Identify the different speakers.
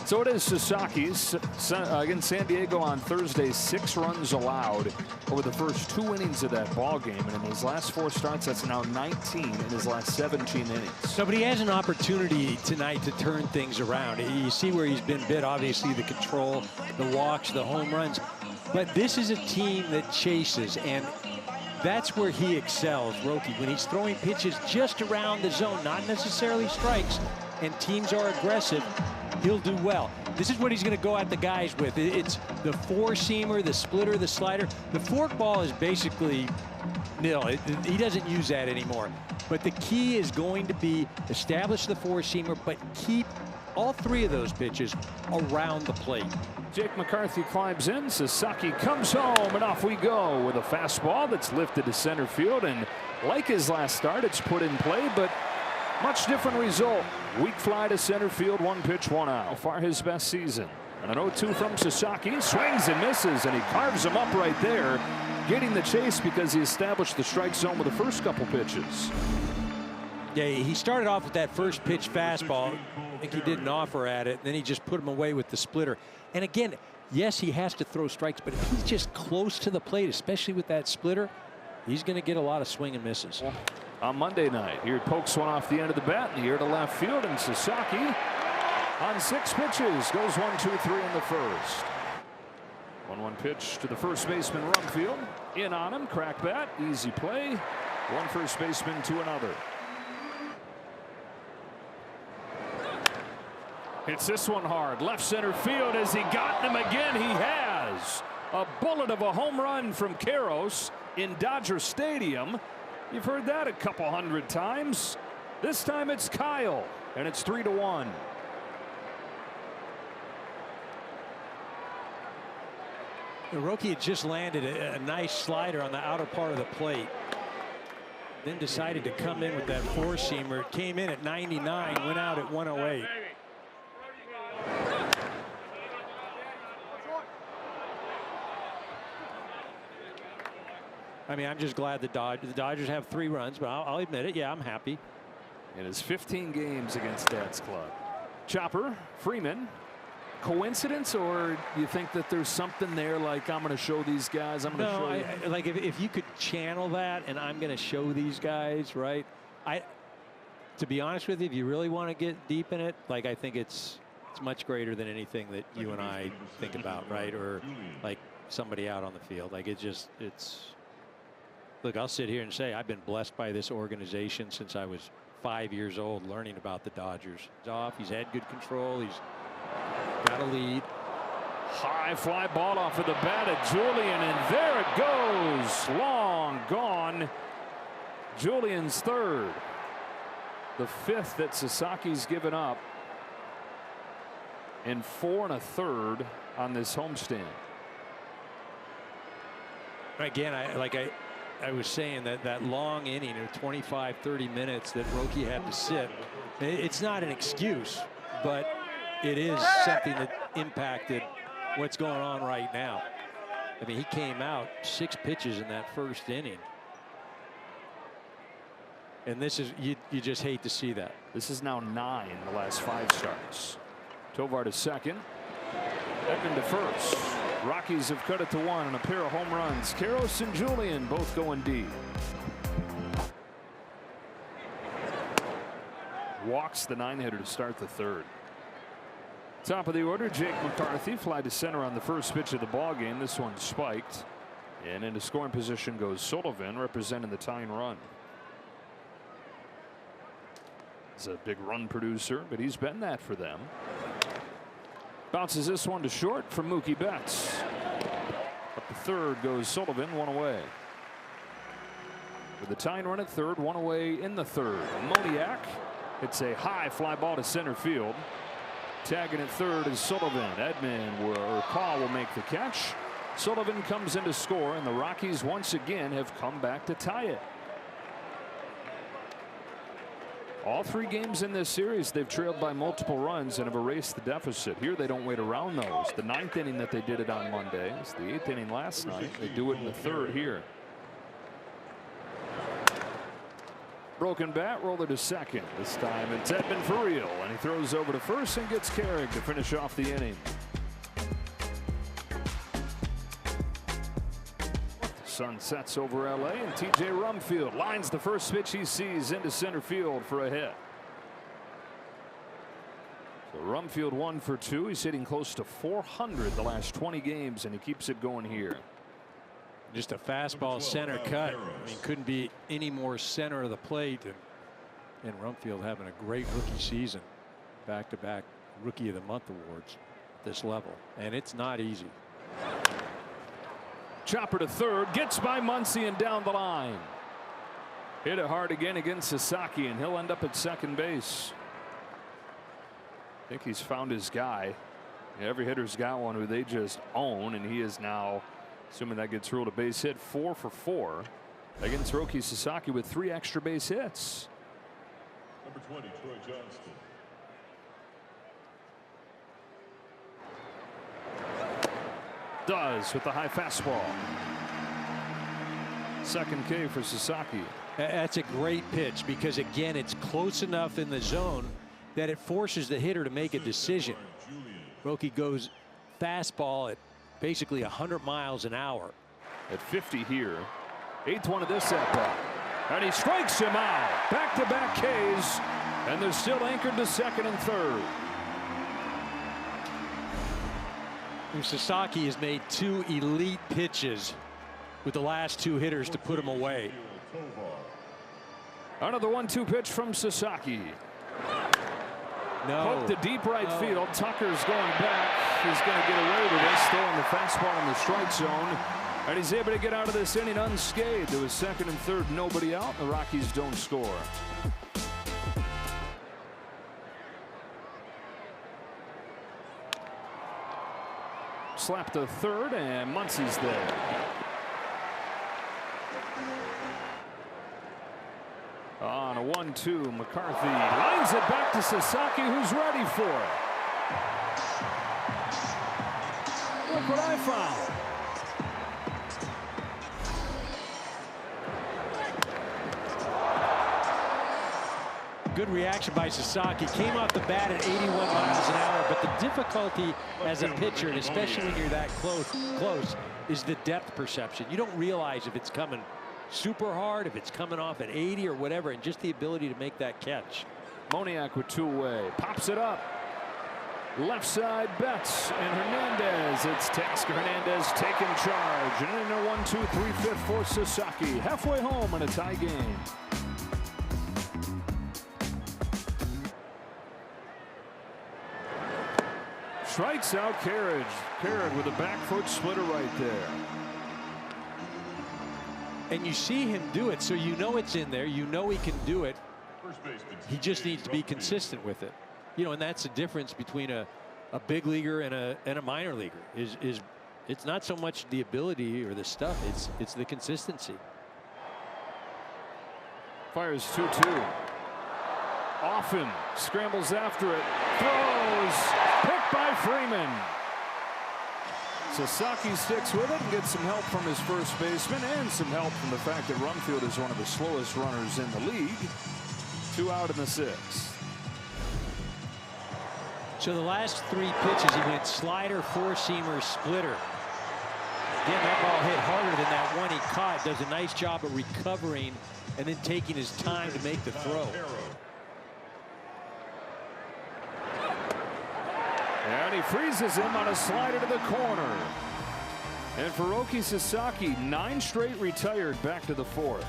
Speaker 1: So it is Sasaki's against San Diego on Thursday. 6 runs allowed over the first 2 innings of that ball game, and in his last 4 starts, that's now 19 in his last 17 innings.
Speaker 2: So, but he has an opportunity tonight to turn things around. You see where he's been bit, obviously the control, the walks, the home runs. But this is a team that chases, and that's where he excels, Roki, when he's throwing pitches just around the zone, not necessarily strikes, and teams are aggressive. He'll do well. This is what he's going to go at the guys with. It's the 4-seamer, the splitter, the slider. The forkball is basically nil. He doesn't use that anymore. But the key is going to be establish the 4-seamer, but keep all 3 of those pitches around the plate.
Speaker 1: Jake McCarthy climbs in. Sasaki comes home, and off we go with a fastball that's lifted to center field. And like his last start, it's put in play, but much different result. Weak fly to center field, 1 pitch, 1 out. Far his best season. And an 0-2 from Sasaki. Swings and misses, and he carves him up right there, getting the chase because he established the strike zone with the first couple pitches.
Speaker 2: Yeah, he started off with that first pitch fastball. I think he did an offer at it, and then he just put him away with the splitter. And again, yes, he has to throw strikes, but if he's just close to the plate, especially with that splitter, he's going to get a lot of swing and misses.
Speaker 1: On Monday night, here pokes one off the end of the bat in the air to left field, and Sasaki on 6 pitches goes 1, 2, 3 in the first. 1-1 pitch to the first baseman, Rumfield. In on him, crack bat, easy play. One first baseman to another. Hits this one hard, left center field. Has he gotten him again? He has. A bullet of a home run from Karros in Dodger Stadium. You've heard that a couple hundred times. This time it's Kyle, and it's 3-1.
Speaker 2: Roki had just landed a nice slider on the outer part of the plate. Then decided to come in with that 4-seamer. Came in at 99, went out at 108. I mean, I'm just glad the Dodgers have 3 runs, but I'll admit it. Yeah, I'm happy.
Speaker 1: It is 15 games against Dad's club. Chopper, Freeman. Coincidence, or do you think that there's something there, like I'm going to show these guys? I'm going to show you.
Speaker 2: Like if you could channel that, and I'm going to show these guys, right? To be honest with you, if you really want to get deep in it, like I think it's much greater than anything that you and I think about, right? Or like somebody out on the field. Like it's. Look, I'll sit here and say I've been blessed by this organization since I was 5 years old, learning about the Dodgers. He's off. He's had good control. He's got a lead.
Speaker 1: High fly ball off of the bat of Julian, and there it goes. Long gone. Julian's 3rd. The 5th that Sasaki's given up in 4 1/3 on this homestand.
Speaker 2: Again, I was saying that long inning of 25-30 minutes that Roki had to sit, it's not an excuse, but it is something that impacted what's going on right now. I mean, he came out 6 pitches in that first inning. And this is, you just hate to see that.
Speaker 1: This is now 9 in the last 5 starts. Tovar to second. Edmund to first. Rockies have cut it to 1 and a pair of home runs. Karros and Julian both going deep. Walks the 9-hitter to start the 3rd. Top of the order, Jake McCarthy. Fly to center on the first pitch of the ball game. This one spiked. And into scoring position goes Sullivan, representing the tying run. He's a big run producer, but he's been that for them. Bounces this one to short from Mookie Betts. Up the 3rd goes Sullivan, 1 away. With the tying run at 3rd, 1 away in the 3rd. Moniak. It's a high fly ball to center field. Tagging at 3rd is Sullivan. Paul will make the catch. Sullivan comes in to score, and the Rockies once again have come back to tie it. All 3 games in this series, they've trailed by multiple runs and have erased the deficit. Here they don't wait around those. The 9th inning that they did it on Monday. It's the 8th inning last night. They do it in the 3rd here. Broken bat, roller to second. This time it's Edman for real, and he throws over to first and gets Carrick to finish off the inning. The sun sets over LA, and TJ Rumfield lines the first pitch he sees into center field for a hit. So Rumfield 1 for 2. He's hitting close to 400 the last 20 games, and he keeps it going here.
Speaker 2: Just a fastball center cut. I mean, couldn't be any more center of the plate. And Rumfield having a great rookie season. Back-to-back Rookie of the Month awards at this level. And it's not easy.
Speaker 1: Chopper to third. Gets by Muncy and down the line. Hit it hard again against Sasaki, and he'll end up at second base. I think he's found his guy. Every hitter's got one who they just own, and he is now, assuming that gets ruled a base hit, 4 for 4 against Roki Sasaki with 3 extra base hits.
Speaker 3: Number 20, Troy Johnston.
Speaker 1: Does with the high fastball. Second K for Sasaki.
Speaker 2: That's a great pitch because, again, it's close enough in the zone that it forces the hitter to make a decision. Roki goes fastball at basically 100 miles an hour.
Speaker 1: At 50 here. 8th one of this at bat. And he strikes him out. Back-to-back Ks. And they're still anchored to second and third.
Speaker 2: Sasaki has made 2 elite pitches with the last 2 hitters to put him away.
Speaker 1: Another 1-2 pitch from Sasaki.
Speaker 2: No.
Speaker 1: Hooked to deep right field. Tucker's going back. He's going to get away with this, throwing the fastball in the strike zone. And he's able to get out of this inning unscathed. There was second and third, nobody out. The Rockies don't score. Slap to third, and Muncy's there. On a 1-2, McCarthy lines it back to Sasaki, who's ready for it. Look what I found.
Speaker 2: Good reaction by Sasaki. Came off the bat at 81 miles an hour, but the difficulty as a pitcher, and especially when you're that close, is the depth perception. You don't realize if it's coming super hard, if it's coming off at 80 or whatever, and just the ability to make that catch.
Speaker 1: Moniak with 2 away. Pops it up. Left side, Betts and Hernandez. It's Tasker Hernandez taking charge. And in a 1-2, 3/5 for Sasaki. Halfway home in a tie game. Strikes out Carriage. Carriage with a back foot splitter right there.
Speaker 2: And you see him do it, so you know it's in there. You know he can do it. He just needs to be consistent with it. You know, and that's the difference between a big leaguer and a minor leaguer. It's not so much the ability or the stuff. It's the consistency.
Speaker 1: Fires 2-2. Off him. Scrambles after it. Throws. Picked by Freeman. Sasaki sticks with it and gets some help from his first baseman and some help from the fact that Rumfield is one of the slowest runners in the league. 2 out in the 6th.
Speaker 2: So the last 3 pitches, he went slider, 4-seamer, splitter. Again, that ball hit harder than that one he caught. Does a nice job of recovering and then taking his time to make the throw.
Speaker 1: And he freezes him on a slider to the corner. And for Roki Sasaki, 9 straight retired, back to the 4th.